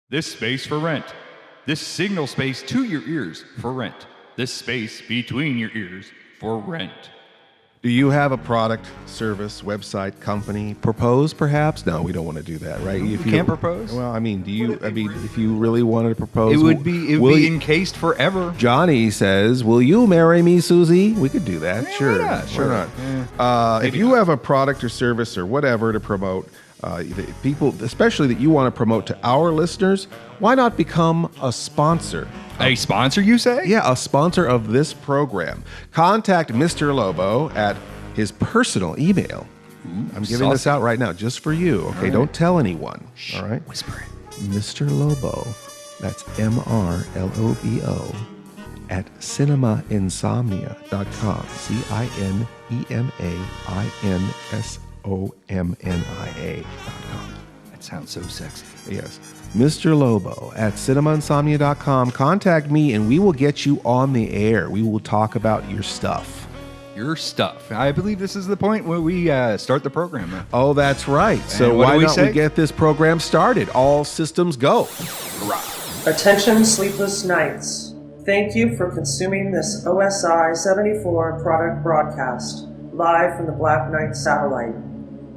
This space for rent. This signal space to your ears for rent. This space between your ears for rent. Do you have a product, service, website, company? Propose, perhaps? No, we don't want to do that, right? If you can't propose? Well, I mean, if you really wanted to propose... It would be encased forever. Johnny says, will you marry me, Susie? We could do that, Yeah, sure. why not? Sure not. Yeah. If you have a product or service or whatever to promote, people, especially that you want to promote to our listeners, why not become a sponsor? A sponsor, you say? Yeah, a sponsor of this program. Contact Mr. Lobo at his personal email. I'm giving this out right now just for you, okay? Right. Don't tell anyone, all right? Whisper it. Mr. Lobo, that's MRLOBO, at cinemaInsomnia.com. CINEMAINSOMNIA.com. That sounds so sexy. Yes. Mr. Lobo at cinemaInsomnia.com. Contact me and we will get you on the air. We will talk about your stuff. Your stuff. I believe this is the point where we start the program. Oh, that's right. So what why do we not say? we get this program started? All systems go. Attention, Sleepless Knights. Thank you for consuming this OSI 74 product broadcast, live from the Black Knight satellite.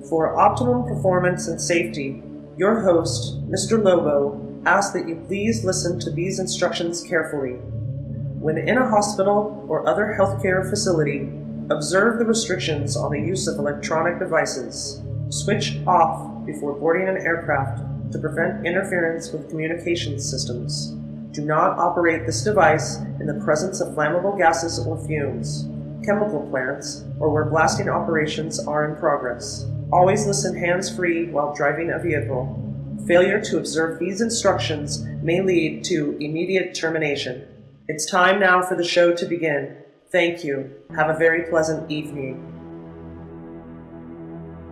For optimum performance and safety, your host, Mr. Lobo, asks that you please listen to these instructions carefully. When in a hospital or other healthcare facility, observe the restrictions on the use of electronic devices. Switch off before boarding an aircraft to prevent interference with communications systems. Do not operate this device in the presence of flammable gases or fumes, chemical plants, or where blasting operations are in progress. Always listen hands-free while driving a vehicle. Failure to observe these instructions may lead to immediate termination. It's time now for the show to begin. Thank you. Have a very pleasant evening.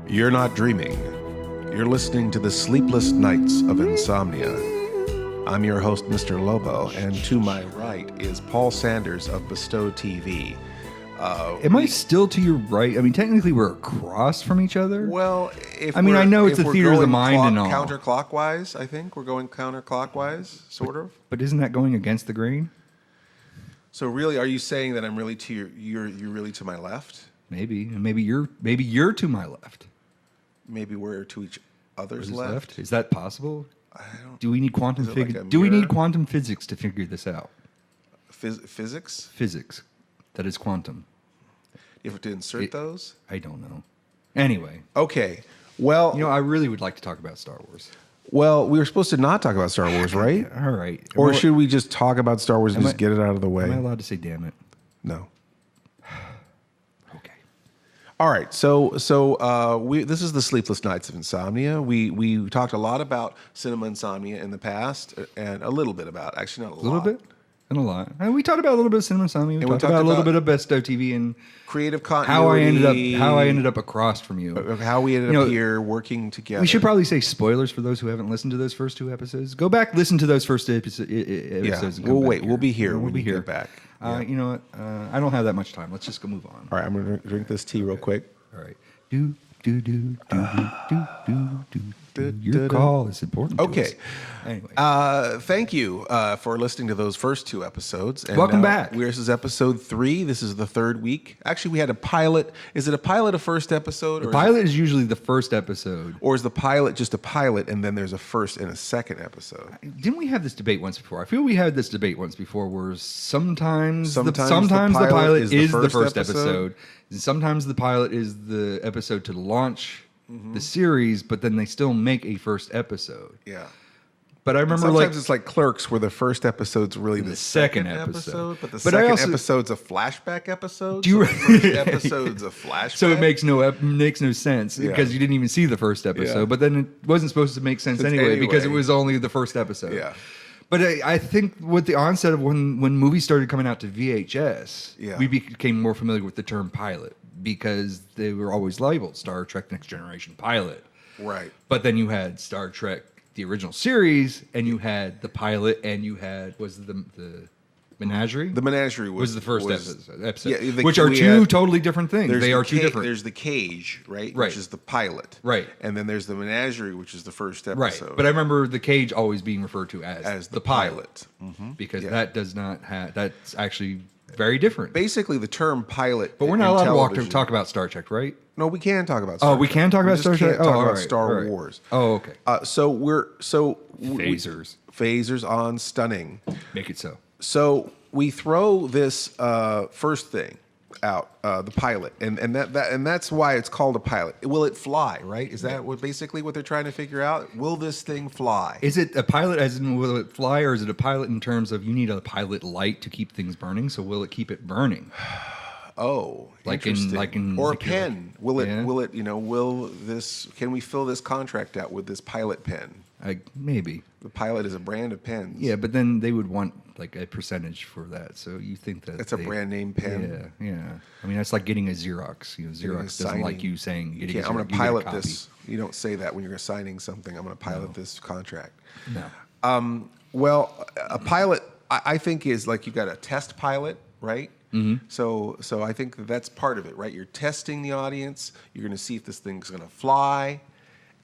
You're not dreaming. You're listening to the Sleepless Nights of Insomnia. I'm your host, Mr. Lobo, and to my right is Paul Sanders of BESTOW TV. Am I still to your right? I mean, technically we're across from each other. Well, if I mean, I know it's if a we're theater of the going mind and all. counterclockwise, I think we're going counterclockwise, sort of. But isn't that going against the grain? So really, are you saying that I'm really to you're really to my left? Maybe. And maybe you're to my left. Maybe we're to each other's Who's left. Is that possible? I don't. Do we need quantum Is it like a Do we need mirror? quantum physics to figure this out? Physics? Physics. That is quantum. You have to insert those? I don't know. Anyway, Okay. Well, I really would like to talk about Star Wars. we were supposed to not talk about Star Wars, right? All right. Or should we just talk about Star Wars and just get it out of the Am I way? allowed to say damn it? No. Okay. All right. So this is the Sleepless Nights of Insomnia. We talked a lot about cinema insomnia in the past, and a little bit about, actually not a lot. A little bit? And a lot. And we talked about a little bit of cinema insomnia. We we talked talked about a little about bit of BESTOW TV and creative how continuity. I ended up across from you. How we ended up here working together. We should probably say spoilers for those who haven't listened to those first two episodes. Go back, listen to those first episodes. Yeah, And come we'll back wait. here. We'll be here We'll when be you here. get back. You know what? I don't have that much time. Let's just go move on. All right, I'm going to drink this tea real quick. All right. Do. Your call is important. To Okay. us. Anyway. Thank you for listening to those first two episodes. And Welcome now back. This is episode 3. This is the third week. Actually, we had a pilot. Is it a pilot, a first episode? The pilot is usually the first episode. Or is the pilot just a pilot and then there's a first and a second episode? Didn't we have this debate once before? I feel we had this debate once before where sometimes the Sometimes pilot the pilot is the first episode. Sometimes the pilot is the episode to launch the series, but then they still make a first episode. Yeah. But I remember Sometimes it's like Clerks, where the first episode's really the second episode. but the But I second also- episode's a flashback episode. Do you- so the first episode's a flashback. So it makes no sense because you didn't even see the first episode. Yeah. But then it wasn't supposed to make sense anyway because it was only the first episode. Yeah. But I think with the onset of when movies started coming out to VHS, we became more familiar with the term pilot because they were always labeled Star Trek Next Generation pilot. Right. But then you had Star Trek, the original series, and you had the pilot, and you had Menagerie? The Menagerie was the first episode. Yeah, which are two totally different things. They are two different. There's the cage, right? Right. Which is the pilot. Right. And then there's the Menagerie, which is the first episode. Right. But I remember the cage always being referred to as the pilot. Mm-hmm. Because that does not have... That's actually very different. Basically, the term pilot... But we're not allowed to talk about Star Trek, right? No, we can talk about Star Trek. We can talk about Star Trek? Talk about Star Wars. Oh, okay. Phasers. Phasers on stunning. Make it so. So we throw this first thing out, the pilot, and that's why it's called a pilot. Will it fly? Right? Is that basically what they're trying to figure out? Will this thing fly? Is it a pilot as in will it fly, or is it a pilot in terms of you need a pilot light to keep things burning? So will it keep it burning? Oh, like in or a pen? Will it? Can we fill this contract out with this pilot pen? Maybe. The pilot is a brand of pens. Yeah, but then they would want like a percentage for that. So you think that's a brand name pen? Yeah. I mean, that's like getting a Xerox. Xerox doesn't like you saying getting a Xerox. I'm going to pilot this. You don't say that when you're signing something. I'm going to pilot this contract. No. Well, a pilot, I think, is like you got a test pilot, right? Mm-hmm. So I think that's part of it, right? You're testing the audience. You're going to see if this thing's going to fly.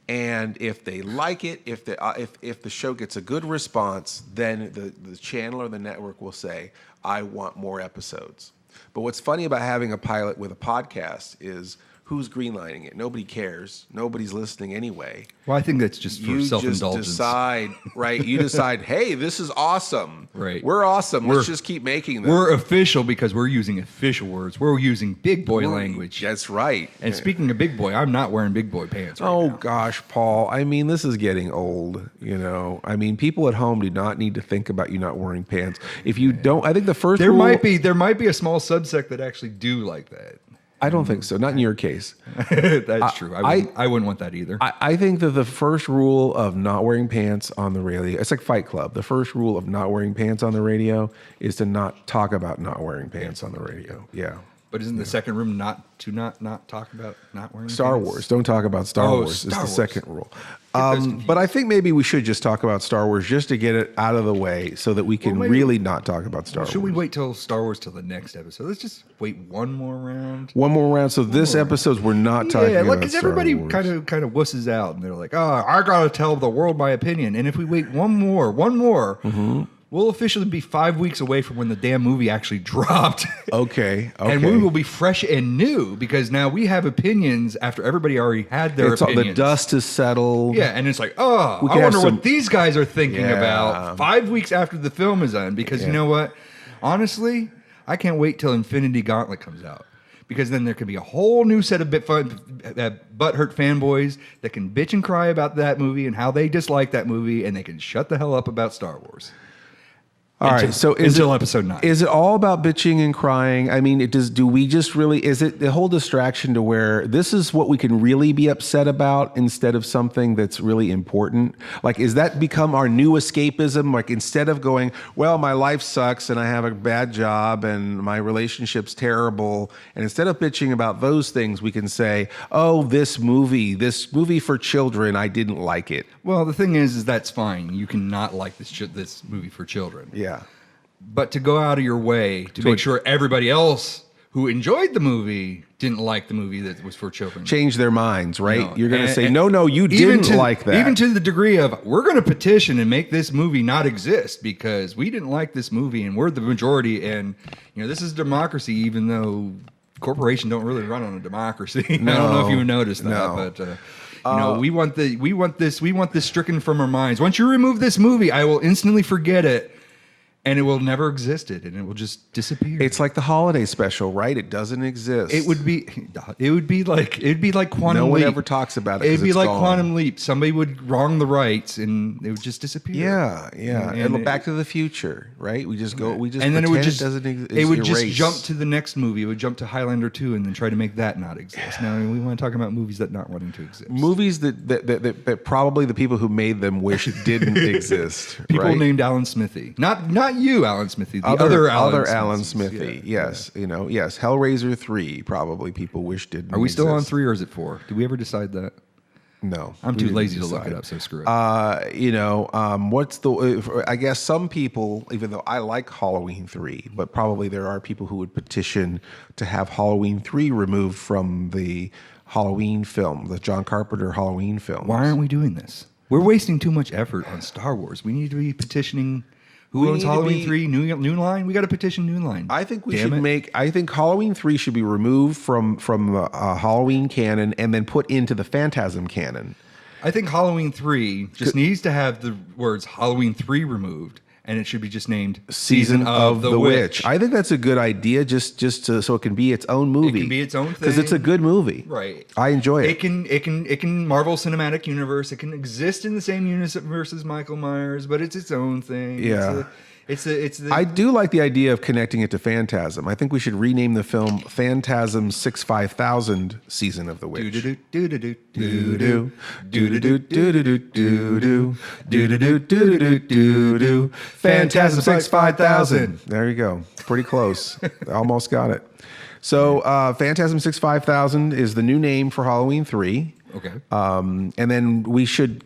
And if they like it, if the show gets a good response, then the channel or the network will say, I want more episodes. But what's funny about having a pilot with a podcast is who's greenlighting it? Nobody cares. Nobody's listening anyway. Well, I think that's just for self-indulgence. You just decide, right? You decide, hey, this is awesome. Right. We're awesome. Let's just keep making them. We're official because we're using official words. We're using big boy language. That's right. And speaking of big boy, I'm not wearing big boy pants right now. Gosh, Paul. I mean, this is getting old, I mean, people at home do not need to think about you not wearing pants. If you don't, I think the first there rule... There might be a small subsect that actually do like that. I don't think so. Not in your case. That's true. I wouldn't want that either. I think that the first rule of not wearing pants on the radio, it's like Fight Club. The first rule of not wearing pants on the radio is to not talk about not wearing pants on the radio. Yeah. But isn't the second rule not talk about not wearing Star pants? Wars? Don't talk about Star Wars. It's the second rule. But I think maybe we should just talk about Star Wars just to get it out of the way so that we can really not talk about Star Wars. Should we wait till Star Wars till the next episode? Let's just wait one more round. One more round. So this episode we're not talking about Star Wars. Yeah, because everybody kind of wusses out and they're like, "Oh, I gotta tell the world my opinion." And if we wait one more. Mm-hmm. We'll officially be 5 weeks away from when the damn movie actually dropped. Okay. And we will be fresh and new because now we have opinions after everybody already had their opinions. The dust is settled. Yeah, and it's like, I wonder what these guys are thinking about 5 weeks after the film is done. Because you know what? Honestly, I can't wait till Infinity Gauntlet comes out. Because then there could be a whole new set of butthurt fanboys that can bitch and cry about that movie and how they dislike that movie, and they can shut the hell up about Star Wars. All right, so until episode 9. Is it all about bitching and crying? I mean, do we just really, is it the whole distraction to where this is what we can really be upset about instead of something that's really important? Like, is that become our new escapism? Like, instead of going, well, my life sucks and I have a bad job and my relationship's terrible, and instead of bitching about those things, we can say, oh, this movie for children, I didn't like it. Well, the thing is that's fine. You can not like this movie for children. Yeah. But to go out of your way to make sure everybody else who enjoyed the movie didn't like the movie that was for children. Change their minds, right? You're going to say, no, you didn't like that. Even to the degree of, we're going to petition and make this movie not exist because we didn't like this movie and we're the majority. And, this is democracy, even though corporations don't really run on a democracy. No, I don't know if you noticed that, but... we want this stricken from our minds. Once you remove this movie, I will instantly forget it, and it will never existed, and it will just disappear. It's like the holiday special, right? It doesn't exist. It would be like Quantum Leap. No one ever talks about it. It'd be like Quantum Leap. Somebody would wrong the rights, and it would just disappear. Yeah. And Back to the Future, right? We just and then it would just just jump to the next movie. It would jump to Highlander 2, and then try to make that not exist. Now we want to talk about movies that not wanting to exist. Movies that probably the people who made them wish didn't exist. People right? named Alan Smithy, not you, Alan Smithy. The other Alan Smithy. Yes. Hellraiser 3 probably people wish didn't. Are we still exist. on 3 or is it 4? Did we ever decide that? No, I'm we too didn't lazy to look decide. it up, so screw it. What's the? I guess some people, even though I like Halloween 3, but probably there are people who would petition to have Halloween 3 removed from the Halloween film, the John Carpenter Halloween film. Why aren't we doing this? We're wasting too much effort on Star Wars. We need to be petitioning who We owns need to Halloween be- 3, New Line. We got to petition New Line. I think we Damn should it. I think Halloween 3 should be removed from the Halloween canon and then put into the Phantasm canon. I think Halloween 3 just needs to have the words Halloween 3 removed, and it should be just named Season of the Witch. I think that's a good idea, just so it can be its own movie. It can be its own because it's a thing. good movie. Right. I enjoy it. It can Marvel Cinematic Universe. It can exist in the same universe as Michael Myers, but it's its own thing. Yeah. It's the I do like the idea of connecting it to Phantasm. I think we should rename the film Phantasm 65000 Season of the Witch. do-do-do-do-do-do. Do-do-do-do-do-do. Phantasm 65000. There you go. Pretty close. Almost got it. So Phantasm 65000 is the new name for Halloween 3. Okay. And then we should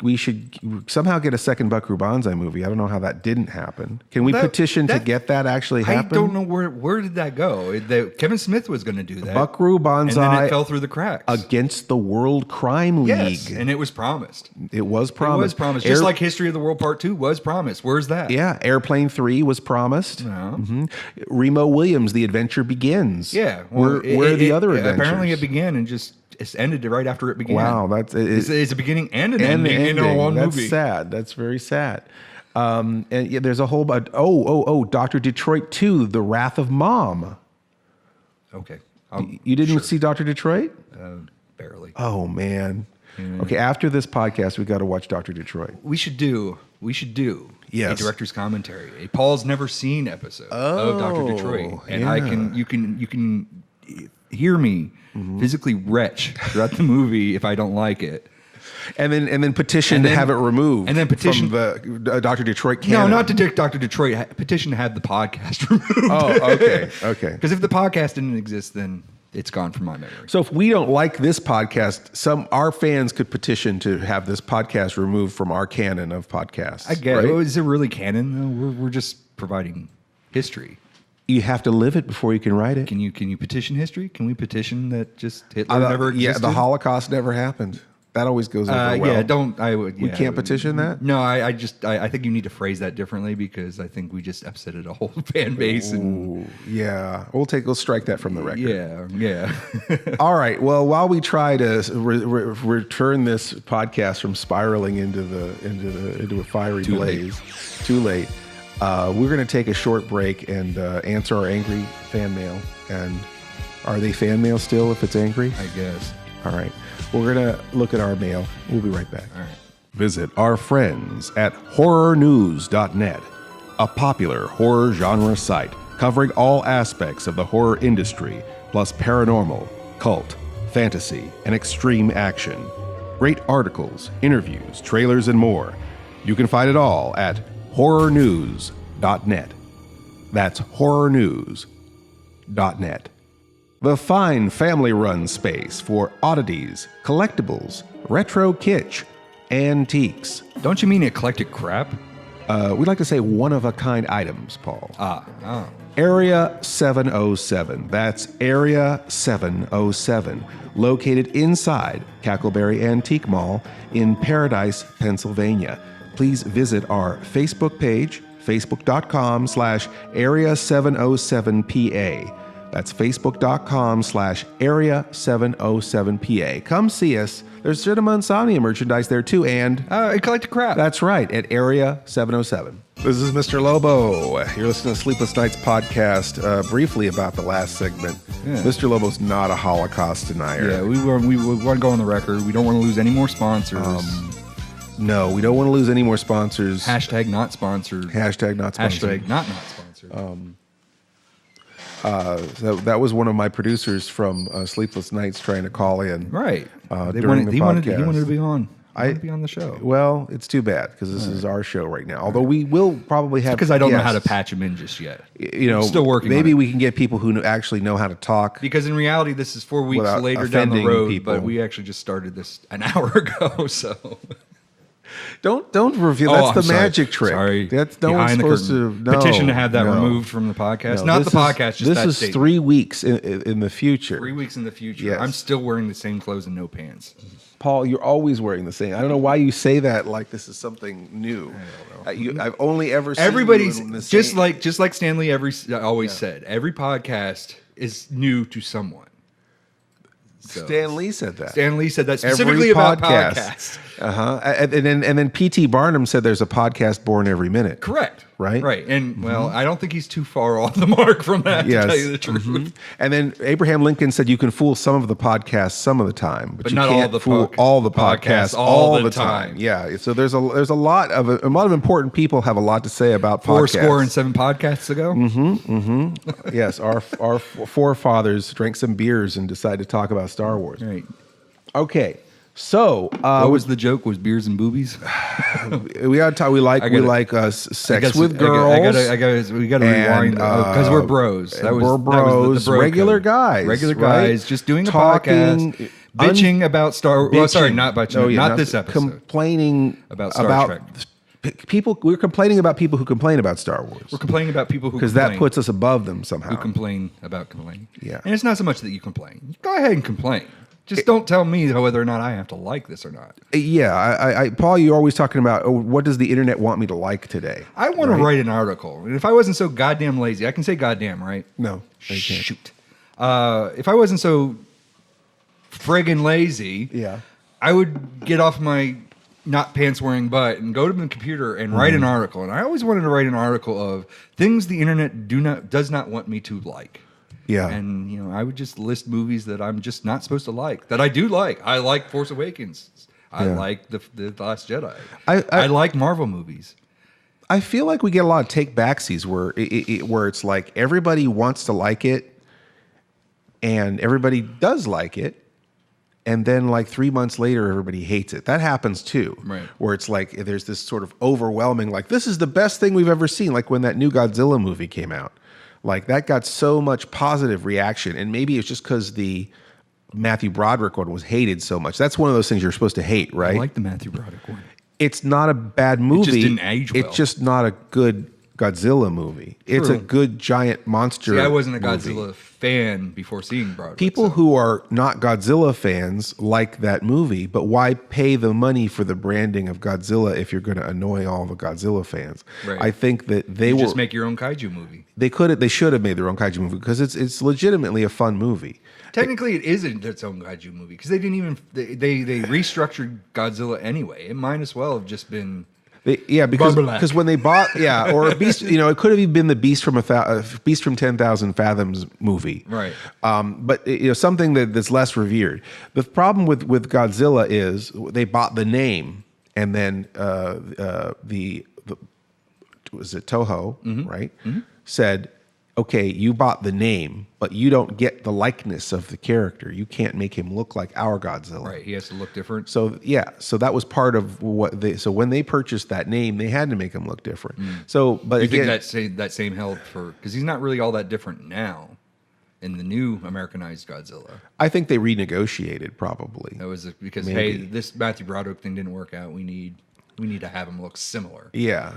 somehow get a second Buckaroo Banzai movie. I don't know how that didn't happen. Can we petition to get that actually happen? I don't know where did that go. Kevin Smith was going to do that. Buckaroo Banzai and then it fell through the cracks. against the World Crime League. Yes, and it was promised. It was It promised. was promised. Just like History of the World Part 2 was promised. Where's that? Yeah, Airplane 3 was promised. No. Remo Williams, The Adventure Begins. Yeah. Where are the other adventures? Apparently it began and just it's ended right after it began. Wow, it's a beginning and an and the ending in ending. one That's movie. sad. That's very sad. And yeah, there's a whole Dr. Detroit 2, The Wrath of Mom. Okay. You didn't see Dr. Detroit? Barely. Oh man. Okay, after this podcast, we got to watch Dr. Detroit. We should do Yes. a director's commentary, a Paul's never seen episode of Dr. Detroit, and yeah. you can hear me physically retch throughout the movie if I don't like it. And then petition And to then- have it removed. and then petition- from the Dr. Detroit No, canon. not to Dr. Detroit. Petition to have the podcast removed. Oh, okay. Because if the podcast didn't exist, then it's gone from my memory. So if we don't like this podcast, our fans could petition to have this podcast removed from our canon of podcasts. I get right? it. Is it really canon though? We're just providing history. You have to live it before you can write it. Can you petition history? Can we petition that just Hitler never existed? Yeah, the Holocaust never happened. That always goes over well. Yeah, We can't petition that? No, I think you need to phrase that differently because I think we just upsetted a whole fan base. And Ooh, yeah, we'll strike that from the record. yeah. All right. Well, while we try to return this podcast from spiraling into a fiery Too blaze, too late. We're going to take a short break and answer our angry fan mail. And are they fan mail still? If it's angry, I guess. all right. We're going to look at our mail. We'll be right back. All right. Visit our friends at horrornews.net, a popular horror genre site covering all aspects of the horror industry, plus paranormal, cult, fantasy, and extreme action. Great articles, interviews, trailers, and more. You can find it all at horrornews.net. That's horrornews.net. The fine family-run space for oddities, collectibles, retro kitsch, antiques. Don't you mean eclectic crap? We like to say one-of-a-kind items, Paul. Oh. Area 707. That's Area 707, located inside Cackleberry Antique Mall in Paradise, Pennsylvania. Please visit our Facebook page, facebook.com/Area707PA. That's facebook.com/Area707PA. Come see us. There's Cinema Insomnia merchandise there too, and Eclectic crap. that's right, at Area 707. This is Mr. Lobo. You're listening to Sleepless Nights podcast. Briefly about the last segment. Yeah. Mr. Lobo's not a Holocaust denier. Yeah, we want to go on the record. We don't want to lose any more sponsors. No, we don't want to lose any more sponsors. Hashtag not sponsored. Hashtag not sponsored. Hashtag not sponsored. So that was one of my producers from Sleepless Nights trying to call in. Right. During the he wanted podcast. to be on. I want to be on the show. Well, it's too bad because this is our show right now. Although we will probably have Because I don't know how to guests. patch them in just yet. I'm still working on Maybe it. we can get people who actually know how to talk. Because in reality, this is 4 weeks Without later down the offending road, people. but we actually just started this an hour ago. So Don't reveal. That's I'm the sorry. magic trick. Sorry. That's no one's Behind the supposed to curtain. know. Petition to have that No. removed from the podcast. No, Not the this is- podcast, just this that is statement. 3 weeks in the future. 3 weeks in the future. Yes. I'm still wearing the same clothes and no pants. Paul, you're always wearing the same. I don't know why you say that like this is something new. I've only ever seen Everybody's you in the just same. like Stanley always said. Every podcast is new to someone. So, Stan Lee said that. Stan Lee said that Every specifically about podcasts. And then P.T. Barnum said there's a podcast born every minute. Correct. Right? Right. And well, I don't think he's too far off the mark from that, Yes. to tell you the truth. Mhm. And then Abraham Lincoln said you can fool some of the podcasts some of the time, but you not can't all the fool all the podcasts all the time. Yeah. So there's a lot of important people have a lot to say about podcasts. 7 podcasts ago. Yes, our forefathers drank some beers and decided to talk about Star Wars. Right. Okay. So What was the joke? Was beers and boobies? we got to talk. We like sex with girls. We got to rewind because we're bros. We're bros, the bro regular code. guys, regular right? guys, just doing a Talking, podcast, bitching about Star. Well, sorry, not bitching. Oh, yeah, not this episode. Complaining About Star Trek. People. We're complaining about people who complain about Star Wars We're complaining about people who because complain, that puts us above them somehow. who complain about complaining. Yeah. and it's not so much that you complain. Go ahead and complain. Just don't tell me whether or not I have to like this or not. Yeah, I Paul, you're always talking about what does the internet want me to like today? I want to write an article, and if I wasn't so goddamn lazy, I can say goddamn, right? No, you can't. Shoot. If I wasn't so friggin' lazy, Yeah. I would get off my not pants wearing butt and go to the computer and write an article. And I always wanted to write an article of things the internet does not want me to like. Yeah. And I would just list movies that I'm just not supposed to like, that I do like. I like Force Awakens. I Yeah. like the Last Jedi. I I like Marvel movies. I feel like we get a lot of take backsies where it's like everybody wants to like it and everybody does like it. And then like 3 months later, everybody hates it. That happens too. Right. Where it's like there's this sort of overwhelming, like this is the best thing we've ever seen. Like when that new Godzilla movie came out. Like that got so much positive reaction. And maybe it's just because the Matthew Broderick one was hated so much. That's one of those things you're supposed to hate, right? I like the Matthew Broderick one. It's not a bad movie. just didn't age well. It's just not a good Godzilla movie. It's a True. good giant monster. See, I wasn't a movie. Godzilla fan before seeing Broderick. People so. who are not Godzilla fans like that movie, but why pay the money for the branding of Godzilla if you're going to annoy all the Godzilla fans? Right. I think that they You will just make your own kaiju movie. they should have made their own kaiju movie because it's legitimately a fun movie. Technically, it isn't its own kaiju movie because they didn't even they restructured Godzilla anyway. It might as well have just been. Because when they bought or Beast, it could have even been the Beast from 10,000 Fathoms movie, Right. But something that's less revered. The problem with Godzilla is they bought the name, and then the was it Toho, right? Said, okay, you bought the name, but you don't get the likeness of the character. You can't make him look like our Godzilla. Right, he has to look different. So so that was part of what they. So when they purchased that name, they had to make him look different. So, but You again, think that same held for because he's not really all that different now in the new Americanized Godzilla. I think they renegotiated probably. That was because Maybe. hey, this Matthew Broderick thing didn't work out. We need to have him look similar. Yeah.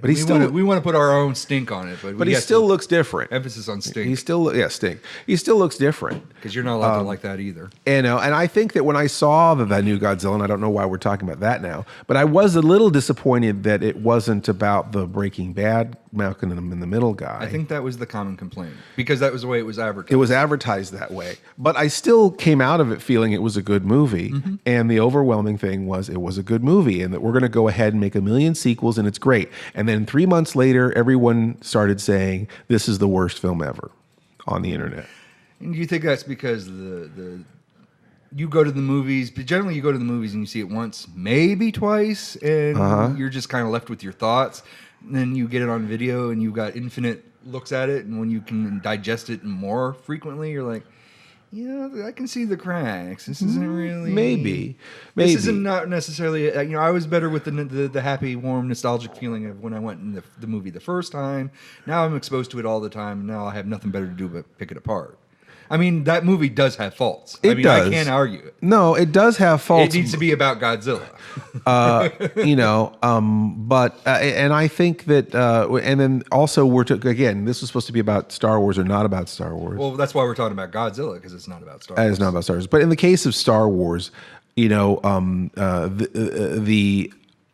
But we want to put our own stink on it, But he still looks different. emphasis on stink He still stink. He still looks different. because you're not allowed to like that either. And I think that when I saw that new Godzilla, and I don't know why we're talking about that now, but I was a little disappointed that it wasn't about the Breaking Bad Malcolm in the Middle guy. I think that was the common complaint because that was the way it was advertised. It was advertised that way, but I still came out of it feeling it was a good movie. And the overwhelming thing was it was a good movie and that we're going to go ahead and make a million sequels and it's great. And then 3 months later, everyone started saying this is the worst film ever on the internet. And you think that's because you go to the movies, but generally you go to the movies and you see it once, maybe twice, and you're just kind of left with your thoughts. And then you get it on video and you've got infinite looks at it, and when you can digest it more frequently, you're like, I can see the cracks. This isn't really Maybe. This isn't not necessarily. I was better with the happy, warm, nostalgic feeling of when I went in the movie the first time. Now I'm exposed to it all the time. Now I have nothing better to do but pick it apart. I mean, that movie does have faults. It does. I can't argue it. No, it does have faults. It needs to be about Godzilla. And I think that, and then also again, this was supposed to be about Star Wars or not about Star Wars. Well, that's why we're talking about Godzilla, because it's not about Star Wars. It's not about Star Wars. But in the case of Star Wars, the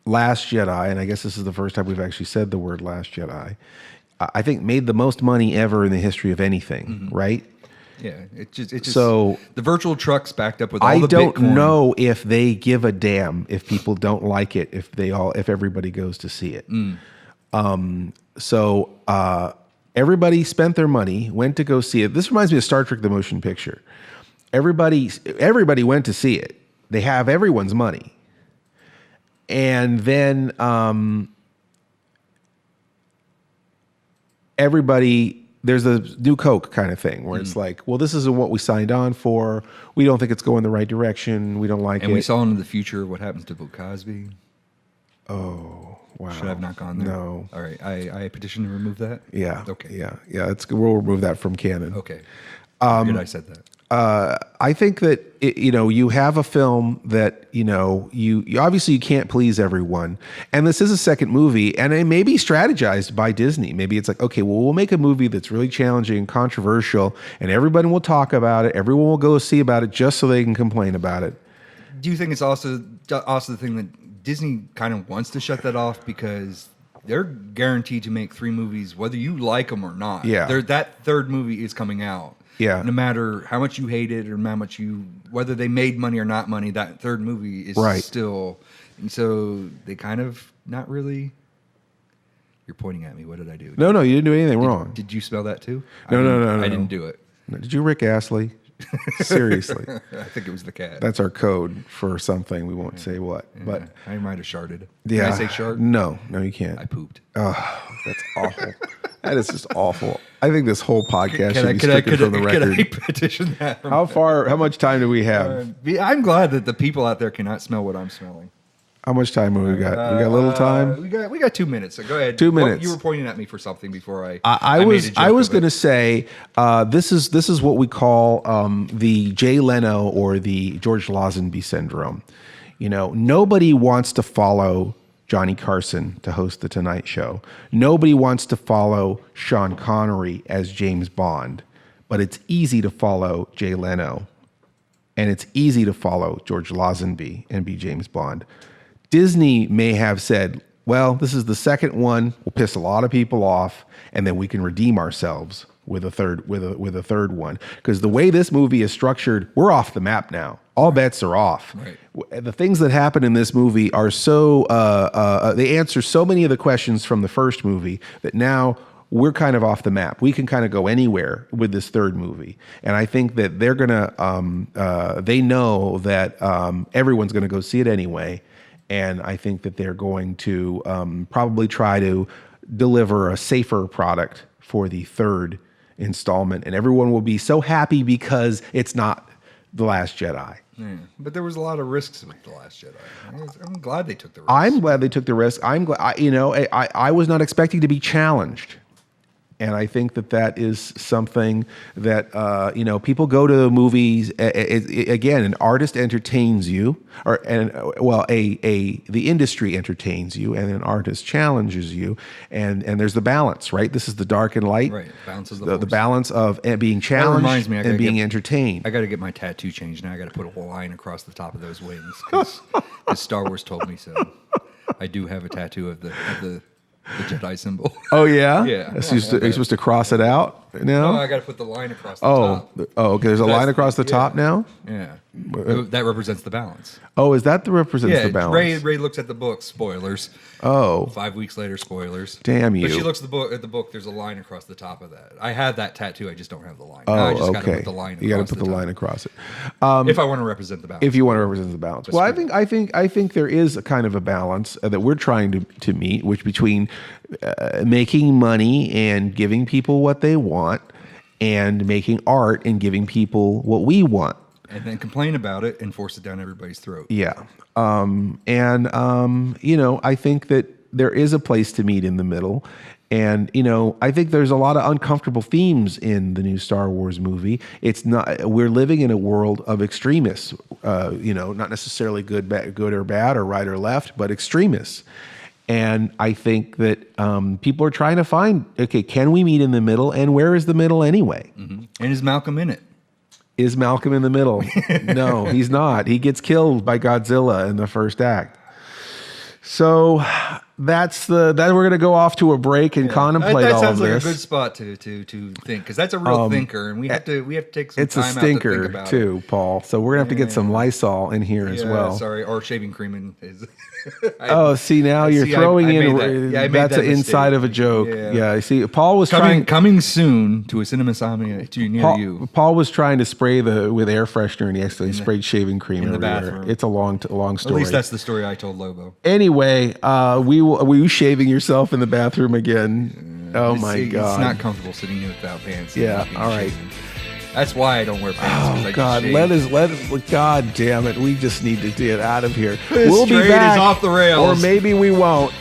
Last Jedi, and I guess this is the first time we've actually said the word Last Jedi, I think made the most money ever in the history of anything, right? Yeah, it just so the virtual trucks backed up with all I the don't Bitcoin. know if they give a damn if people don't like it, if everybody goes to see it. So everybody spent their money, went to go see it. This reminds me of Star Trek: The Motion Picture. Everybody went to see it. They have everyone's money, and then everybody. There's a new Coke kind of thing where it's like, well, this isn't what we signed on for. We don't think it's going the right direction. We don't like it. And we saw into the future what happens to Bill Cosby. Oh, wow. Should I have not gone there? No. All right. I petition to remove that? Yeah. Okay. Yeah. We'll remove that from canon. Okay. Good I said that. I think that you have a film that you obviously you can't please everyone, and this is a second movie, and it may be strategized by Disney. Maybe it's like, okay, well, we'll make a movie that's really challenging and controversial, and everybody will talk about it. Everyone will go see about it just so they can complain about it. Do you think it's also the thing that Disney kind of wants to shut that off because they're guaranteed to make 3 movies whether you like them or not? Yeah, that third movie is coming out. Yeah. No matter how much you hate it or how much whether they made money or not money, that third movie is still. And so they kind of not really. You're pointing at me. What did I do? No, you didn't do anything wrong. Did you smell that too? No. I didn't do it. No, did you Rick Astley? Seriously. I think it was the cat. That's our code for something. We won't say what. Yeah, but I might have sharded. Yeah. Can I say shard? No, you can't. I pooped. Oh, that's awful. That is just awful. I think this whole podcast should be stricken from the record. Can I petition that? How much time do we have? I'm glad that the people out there cannot smell what I'm smelling. How much time have we got? We got a little time. We got 2 minutes. So go ahead. 2 minutes. You were pointing at me for something before I was going to say this is what we call the Jay Leno or the George Lazenby syndrome. Nobody wants to follow Johnny Carson to host the Tonight Show. Nobody wants to follow Sean Connery as James Bond, but it's easy to follow Jay Leno, and it's easy to follow George Lazenby and be James Bond. Disney may have said, well, this is the second one. We'll piss a lot of people off, and then we can redeem ourselves with a third one. Because the way this movie is structured, we're off the map now. All bets are off. Right. The things that happen in this movie are so they answer so many of the questions from the first movie that now we're kind of off the map. We can kind of go anywhere with this third movie. And I think that they're gonna they know that everyone's gonna go see it anyway. And I think that they're going to probably try to deliver a safer product for the third installment. And everyone will be so happy because it's not The Last Jedi. Yeah, but there was a lot of risks with The Last Jedi. I'm glad they took the risk. I'm glad they took the risk. I'm glad, I was not expecting to be challenged. And I think that is something that, people go to movies. Again, an artist entertains you, the industry entertains you, and an artist challenges you. And there's the balance, right? This is the dark and light. Right. Balance of the balance of being challenged and being entertained. I got to get my tattoo changed now. I got to put a line across the top of those wings because Star Wars told me so. I do have a tattoo of the Jedi symbol. Oh yeah, yeah. So you're supposed to cross it out now. No, I got to put the line across the top. Okay. There's a line across the top now. Yeah, that represents the balance. Oh, is that represents the balance? Ray looks at the book. Spoilers. Oh. 5 weeks later, spoilers. Damn you. But she looks at the book. There's a line across the top of that. I had that tattoo. I just don't have the line. Oh, I just okay. got to put the line. You got to put the line across it. If I want to represent the balance. If you want to represent the balance. Well, I think there is a kind of a balance that we're trying to meet, which between making money and giving people what they want, and making art and giving people what we want. And then complain about it and force it down everybody's throat. Yeah. I think that there is a place to meet in the middle. And, I think there's a lot of uncomfortable themes in the new Star Wars movie. We're living in a world of extremists, not necessarily good or bad or right or left, but extremists. And I think that people are trying to find, okay, can we meet in the middle? And where is the middle anyway? Mm-hmm. And is Malcolm in it? Is Malcolm in the middle? No, he's not. He gets killed by Godzilla in the first act. So that we're going to go off to a break and contemplate all of this. That sounds like a good spot to think, because that's a real thinker, and we have to take some time out to think about it. It's a stinker too, Paul. So we're going to have to get some Lysol in here as well. Sorry, or shaving cream is. See, now you're throwing in. That's an inside of a joke. Yeah. See, Paul was coming soon to a Insomnia near you. Paul was trying to spray with air freshener, and he actually sprayed shaving cream in the everywhere. bathroom. It's a long story. At least that's the story I told Lobo. Anyway, were you shaving yourself in the bathroom again? Oh my God! It's not comfortable sitting here without pants. Yeah. All right. Shaving. That's why I don't wear pants. Oh God! Let us. God damn it! We just need to get out of here. We'll be back. Is off the rails. Or maybe we won't.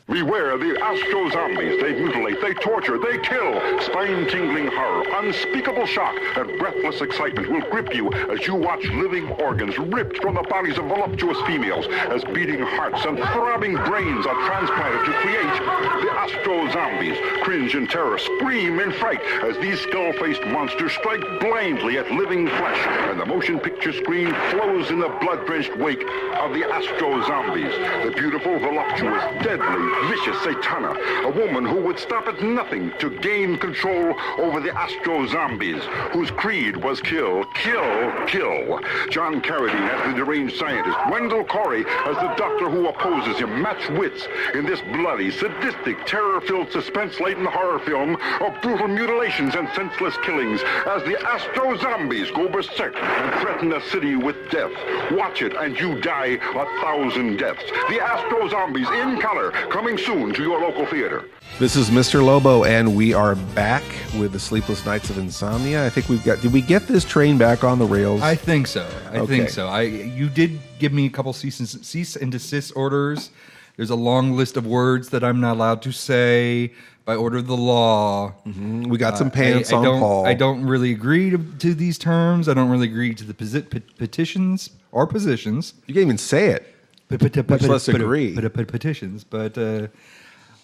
Beware the Astro Zombies. They mutilate, they torture, they kill. Spine-tingling horror, unspeakable shock, and breathless excitement will grip you as you watch living organs ripped from the bodies of voluptuous females, as beating hearts and throbbing brains are transplanted to create the Astro Zombies. Cringe in terror, scream in fright as these skull-faced monsters strike blindly at living flesh, and the motion picture screen flows in the blood-drenched wake of the Astro Zombies. The beautiful, voluptuous, deadly, vicious Satana, a woman who would stop at nothing to gain control over the Astro Zombies, whose creed was kill, kill, kill. John Carradine as the deranged scientist, Wendell Corey as the doctor who opposes him, match wits in this bloody, sadistic, terror-filled, suspense-laden horror film of brutal mutilations and senseless killings as the Astro Zombies go berserk and threaten a city with death. Watch it and you die 1,000 deaths. The Astro Zombies in color, coming soon to your local theater. This is Mr. Lobo, and we are back with the Sleepless Nights of Insomnia. I think did we get this train back on the rails? I think so. I think so. You did give me a couple cease and desist orders. There's a long list of words that I'm not allowed to say by order of the law. Mm-hmm. We got some pants on Paul. I don't really agree to these terms. I don't really agree to the petitions or positions. You can't even say it. Much less agree. Petitions, but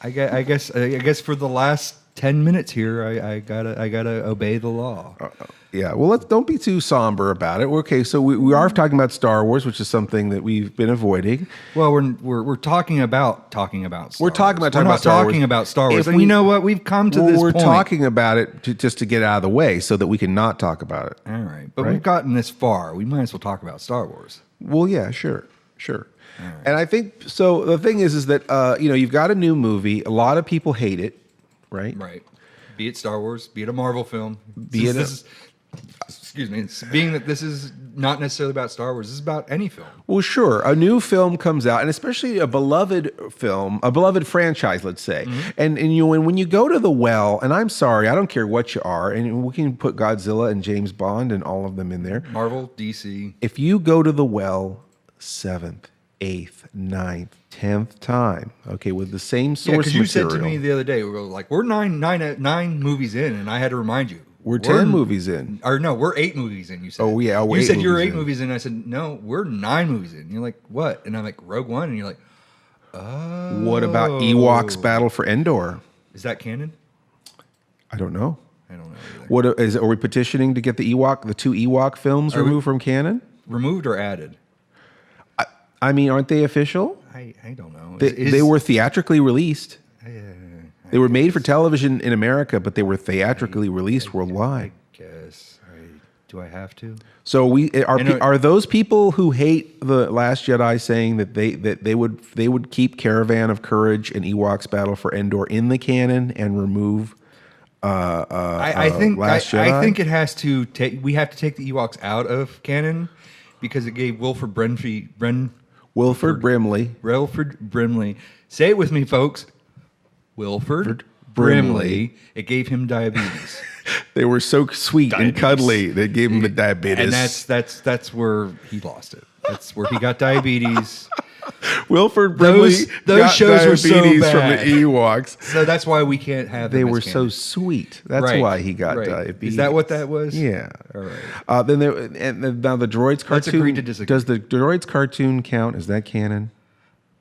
I guess for the last 10 minutes here, I gotta obey the law. Yeah. Well, don't be too somber about it. Okay, so we are talking about Star Wars, which is something that we've been avoiding. Well, we're talking about Star Wars. We're talking about Star Wars. Talking about Star Wars. And you know what? We've come to this point. We're talking about it just to get out of the way so that we can not talk about it. All right. But we've gotten this far. We might as well talk about Star Wars. Well, yeah, sure. Right. And I think so. The thing is that you've got a new movie. A lot of people hate it, right? Right. Be it Star Wars, be it a Marvel film, excuse me. Being that this is not necessarily about Star Wars, this is about any film. Well, sure. A new film comes out, and especially a beloved film, a beloved franchise, let's say. Mm-hmm. And when you go to the well, and I'm sorry, I don't care what you are, and we can put Godzilla and James Bond and all of them in there. Marvel, DC. If you go to the well 7th, 8th, 9th, 10th time, okay, with the same source material. Because you said to me the other day, we're nine movies in, and I had to remind you. We're 10 movies in. Or no, we're 8 movies in, you said. Oh, yeah. You said you're 8 movies in. I said, no, we're 9 movies in. And you're like, what? And I'm like, Rogue One. And you're like, oh. What about Ewoks Battle for Endor? Is that canon? I don't know. I don't know either. Are we petitioning to get the 2 Ewok films removed from canon? Removed or added? I mean, aren't they official? I don't know. They were theatrically released. They were made for television in America, but they were theatrically released worldwide. I guess. Do I have to? So are those people who hate The Last Jedi saying that they would keep Caravan of Courage and Ewoks Battle for Endor in the canon and remove I think Last Jedi? I think it has to we have to take the Ewoks out of canon because it gave Wilford Brimley. Say it with me, folks. Wilford Brimley, it gave him diabetes. They were so sweet and cuddly. They gave him the diabetes. And that's where he lost it. That's where he got diabetes. Wilford Brimley those got shoes were so diabetes from bad. the Ewoks. So that's why we can't have them. They as were canon. so sweet. That's Right, why he got right. diabetes. Is that what that was? Yeah. All right. Then now the Droids cartoon. Let's agree to disagree. Does the Droids cartoon count? Is that canon?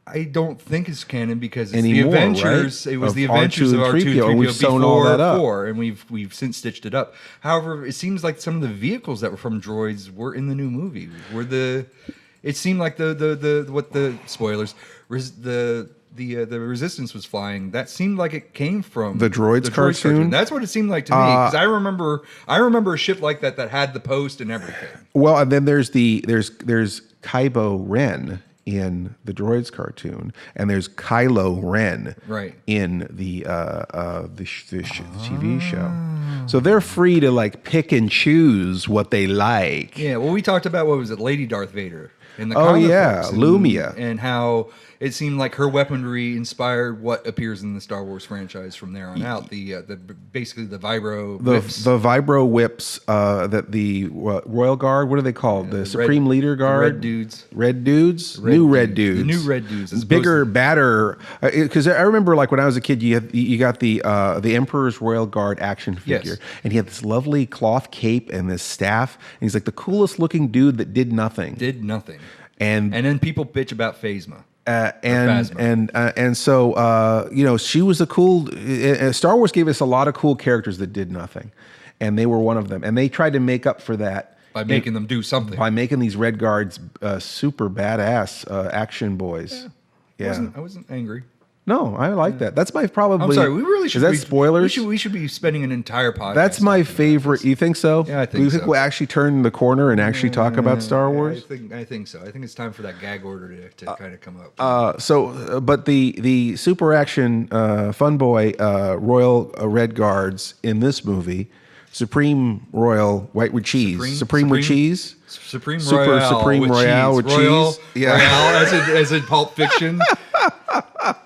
I don't think it's canon because it's Anymore, the Adventures. right? It was Of the Adventures of R2 and R2 3PO, and we've sewn all that up. 4, and we've since stitched it up. However, it seems like some of the vehicles that were from Droids were in the new movie. It seemed like the spoilers the Resistance was flying. That seemed like it came from The Droids cartoon? That's what it seemed like to me because I remember a ship like that had the post and everything. Well, and then there's Kylo Ren in the Droids cartoon, and there's Kylo Ren Right. in the TV show. So they're free to like pick and choose what they like. Yeah, well, we talked about what was it, Lady Darth Vader in the Oh, comic yeah, books, Lumia. and how it seemed like her weaponry inspired what appears in the Star Wars franchise from there on out. The basically the vibro whips. The vibro whips that the Royal Guard, what are they called? The Supreme Leader Guard? Red dudes. Red dudes? Red New red dudes. dudes. The new red dudes, as Bigger, opposed badder. Because I remember like when I was a kid, you got the Emperor's Royal Guard action figure. Yes. And he had this lovely cloth cape and this staff. And he's like the coolest looking dude that did nothing. Did nothing. And then people bitch about Phasma. So she was a cool. Star Wars gave us a lot of cool characters that did nothing, and they were one of them. And they tried to make up for that By making them do something. by making these Red Guards super badass action boys. Yeah. I wasn't angry. No, I like that. That's my probably. I'm sorry. We really should. Is that spoilers? We should be spending an entire podcast. That's my favorite. You think so? Yeah, I think Do you think so. we'll actually turn the corner and actually talk about Star Wars? I think so. I think it's time for that gag order to kind of come up. But the super action fun boy Royal Red Guards in this movie, Supreme Royal White with cheese, Supreme with cheese, Supreme Super Royale Supreme with Royale cheese. with Royal, cheese. Yeah. Royale as in Pulp Fiction.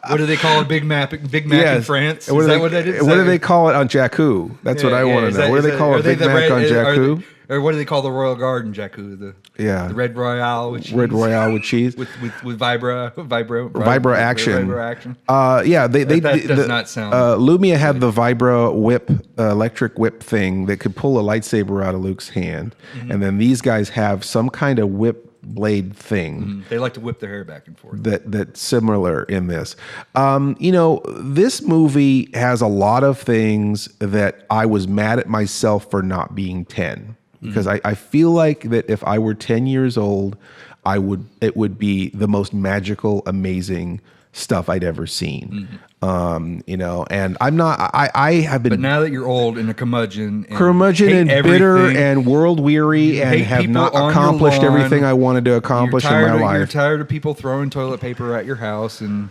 What do they call it? Big Mac in France? What Is do that they, what that is? What do they call it on Jakku? That's what I want to know. What do they call a Big Mac on Jakku? Or what do they call the Royal Guard in Jakku? The Red Royale with cheese. Red Royale with cheese. with vibro action. Vibro action. That does not sound. Lumia had the vibro whip, electric whip thing that could pull a lightsaber out of Luke's hand, and then these guys have some kind of whip blade thing. They like to whip their hair back and forth. That's similar in this. This movie has a lot of things that I was mad at myself for not being 10. Because I feel like that if I were 10 years old, it would be the most magical, amazing stuff I'd ever seen. And I'm not. I have been. But now that you're old and a curmudgeon and bitter everything, and world weary and hate have people not on your accomplished lawn, everything I wanted to accomplish in my life. You're tired of people throwing toilet paper at your house and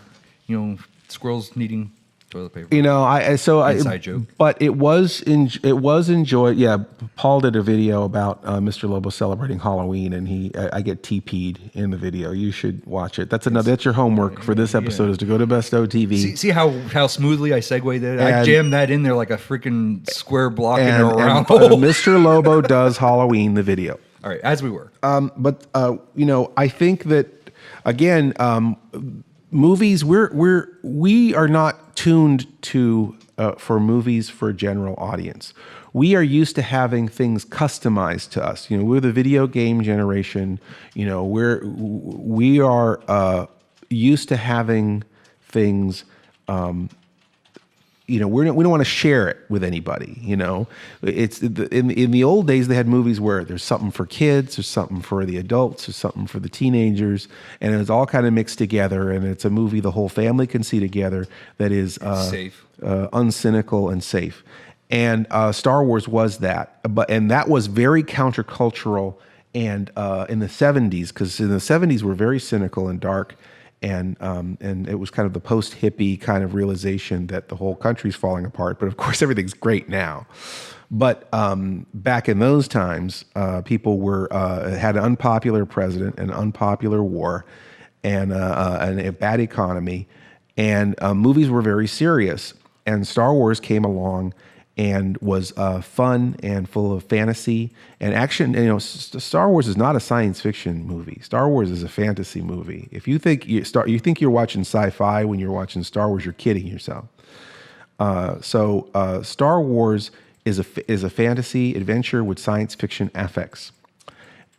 squirrels needing toilet paper. Inside joke. But it was enjoyed. Yeah, Paul did a video about Mr. Lobo celebrating Halloween, and I get TP'd in the video. You should watch it. That's your homework for this episode is to go to BESTOW TV. See how smoothly I segued that? I jammed that in there like a freaking square block in a round hole. Mr. Lobo does Halloween the video. All right, as we were. I think that again. Movies, we are not tuned to for movies for a general audience. We are used to having things customized to us. We're the video game generation. We are used to having things. We don't want to share it with anybody. It's in the old days they had movies where there's something for kids, there's something for the adults, there's something for the teenagers, and it's all kind of mixed together. And it's a movie the whole family can see together that is safe, uncynical, and safe. And Star Wars was that, and that was very countercultural. And in the 70s, because in the 70s we're very cynical and dark. And it was kind of the post-hippie kind of realization that the whole country's falling apart. But of course, everything's great now. But back in those times, people had an unpopular president, an unpopular war, and a bad economy, and movies were very serious. and Star Wars came along and was fun and full of fantasy and action. And, Star Wars is not a science fiction movie. Star Wars is a fantasy movie. If you think you think you're watching sci-fi when you're watching Star Wars, you're kidding yourself. So Star Wars is a fantasy adventure with science fiction affects,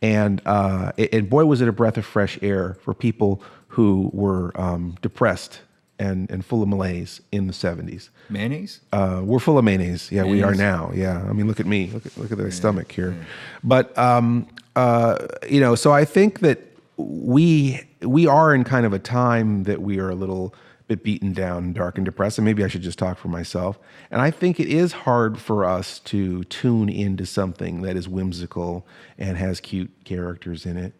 and boy, was it a breath of fresh air for people who were depressed and full of malaise in the 70s. Mayonnaise? We're full of mayonnaise. Yeah, Mayonnaise. we are now. Yeah, I mean, look at me. Look at the stomach here. But so I think that we are in kind of a time that we are a little bit beaten down, dark, and depressed. And maybe I should just talk for myself. And I think it is hard for us to tune into something that is whimsical and has cute characters in it.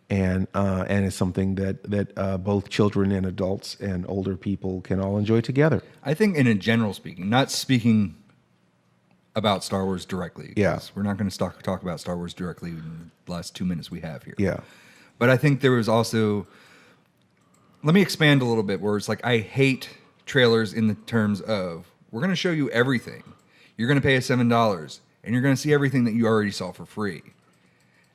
And it's something that both children and adults and older people can all enjoy together. I think in a general speaking, not speaking about Star Wars directly. Yeah. We're not going to talk about Star Wars directly in the last 2 minutes we have here. Yeah. But I think there was also, let me expand a little bit, where it's like I hate trailers in the terms of, we're going to show you everything. You're going to pay us $7 and you're going to see everything that you already saw for free.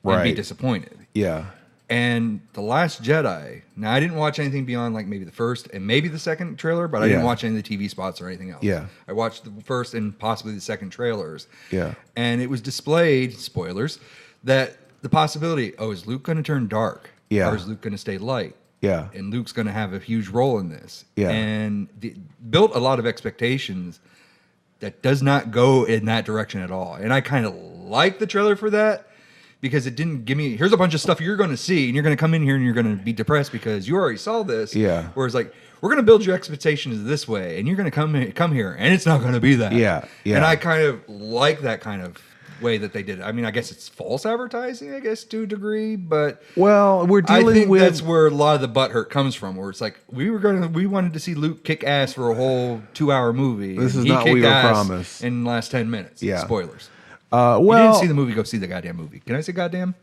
And be disappointed. Yeah. And The Last Jedi, now I didn't watch anything beyond like maybe the first and maybe the second trailer, but I didn't watch any of the TV spots or anything else. Yeah. I watched the first and possibly the second trailers. Yeah. And it was displayed, spoilers, that the possibility, is Luke going to turn dark? Yeah. Or is Luke going to stay light? Yeah. And Luke's going to have a huge role in this. Yeah. And built a lot of expectations that does not go in that direction at all. And I kind of like the trailer for that, because it didn't give me, here's a bunch of stuff you're going to see, and you're going to come in here and you're going to be depressed because you already saw this. Yeah. Whereas like, we're going to build your expectations this way, and you're going to come here, and it's not going to be that. Yeah. Yeah. And I kind of like that kind of way that they did it. I mean, I guess it's false advertising, I guess, to a degree, but well, we're I dealing think with that's where a lot of the butthurt comes from, where it's like, we wanted to see Luke kick ass for a whole 2-hour movie. This and is he not what kicked we were ass promised. in the last 10 minutes. Yeah. Spoilers. well, you didn't see the movie, go see the goddamn movie. Can I say goddamn?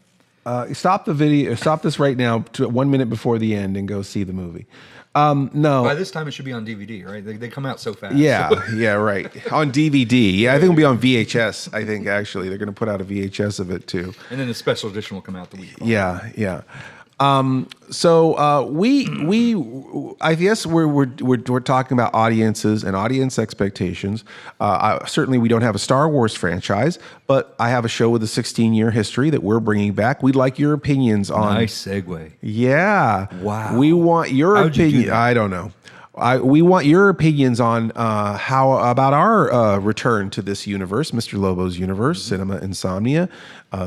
Stop the video. Stop this right now to 1 minute before the end and go see the movie. No. By this time, it should be on DVD, right? They come out so fast. Yeah, yeah, right. On DVD. Yeah, I think it'll be on VHS. I think actually they're going to put out a VHS of it too. And then the special edition will come out the week. Yeah, yeah. I guess we're talking about audiences and audience expectations. Certainly, we don't have a Star Wars franchise, but I have a show with a 16-year history that we're bringing back. We'd like your opinions on. Nice segue. Yeah. Wow. We want your How'd you do opinion. that? I don't know. We want your opinions on how about our return to this universe, Mr. Lobo's universe, Cinema Insomnia.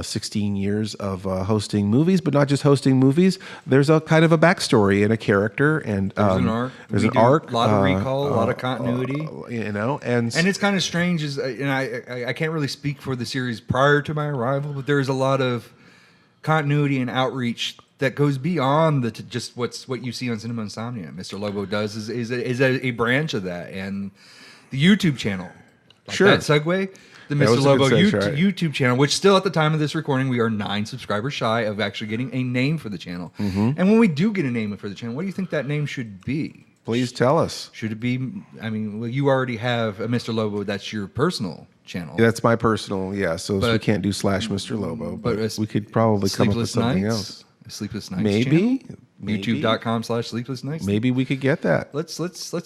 16 years of hosting movies, but not just hosting movies. There's a kind of a backstory and a character, and There's an arc. There's We an do arc, a lot of recall, a lot of continuity. and it's kind of strange, and I can't really speak for the series prior to my arrival, but there's a lot of continuity and outreach that goes beyond just what you see on Cinema Insomnia. Mr. Lobo does is a branch of that, and the YouTube channel. Like Sure. that segue. The That Mr. was a good Lobo segue, right. YouTube channel, which still at the time of this recording, we are 9 subscribers shy of actually getting a name for the channel. Mm-hmm. And when we do get a name for the channel, what do you think that name should be? please tell us. Should it be, I mean, well, you already have a Mr. Lobo, that's your personal channel. That's my personal, so we But- can't do /Mr. Lobo, but it's we could probably come up with Sleepless something Nights, else. a Sleepless Nights Maybe, channel. maybe. YouTube.com/Sleepless Nights. Maybe we could get that. Let's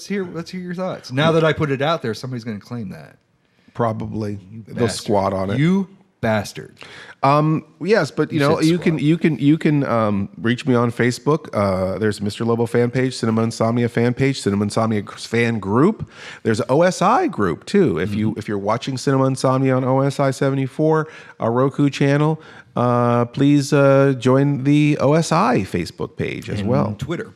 hear your thoughts. Now that I put it out there, somebody's going to claim that. Probably they'll Bastard. squat on it. You bastard. Yes, but you said you can reach me on Facebook. There's Mr. Lobo fan page, Cinema Insomnia fan page, Cinema Insomnia fan group. There's an OSI group too. If you're watching Cinema Insomnia on OSI 74, a Roku channel, please join the OSI Facebook page as well. Twitter.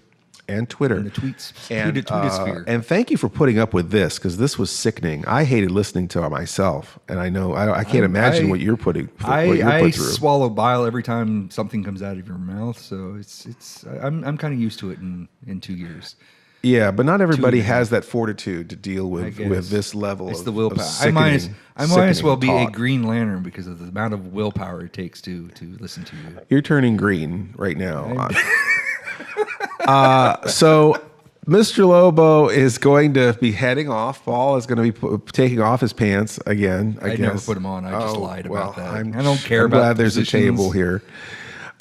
And Twitter. And the tweets. And, Tweetosphere. and thank you for putting up with this, because this was sickening. I hated listening to it myself, and I know I can't imagine what you're putting. What you're I put through. swallow bile every time something comes out of your mouth, so I'm kind of used to it in 2 years. Yeah, but not everybody Two. has that fortitude to deal I with guess. this level. It's of, the willpower. Of I might as well be a talk. Green Lantern because of the amount of willpower it takes to listen to you. You're turning green right now. Mr. Lobo is going to be heading off. Paul is going to be taking off his pants again. I never guess. put them on. I just lied about that. I don't care I'm about glad there's positions. a table here.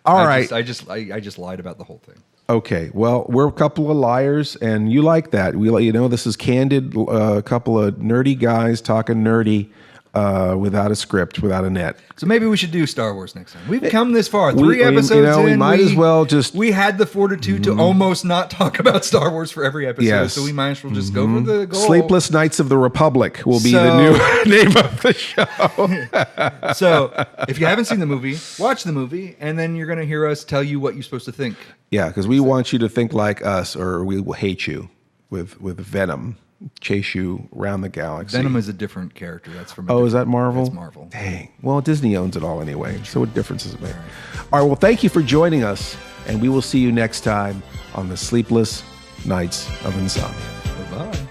All right. I just lied about the whole thing. Okay. Well, we're a couple of liars, and you like that. We let you know this is candid. A couple of nerdy guys talking nerdy without a script, without a net. So maybe we should do Star Wars next time. We've come this far. Three episodes in. We might as well just... We had the fortitude to almost not talk about Star Wars for every episode, Yes. so we might as well just go for the goal. Sleepless Knights of the Republic will be the new name of the show. So if you haven't seen the movie, watch the movie, and then you're going to hear us tell you what you're supposed to think. Yeah, because we want you to think like us, or we will hate you with venom. Chase you around the galaxy. Venom is a different character. That's from. Is that Marvel? That's Marvel. Dang. Well, Disney owns it all anyway. So what difference does it make? All right. Well, thank you for joining us, and we will see you next time on the Sleepless Nights of Insomnia. Bye-bye.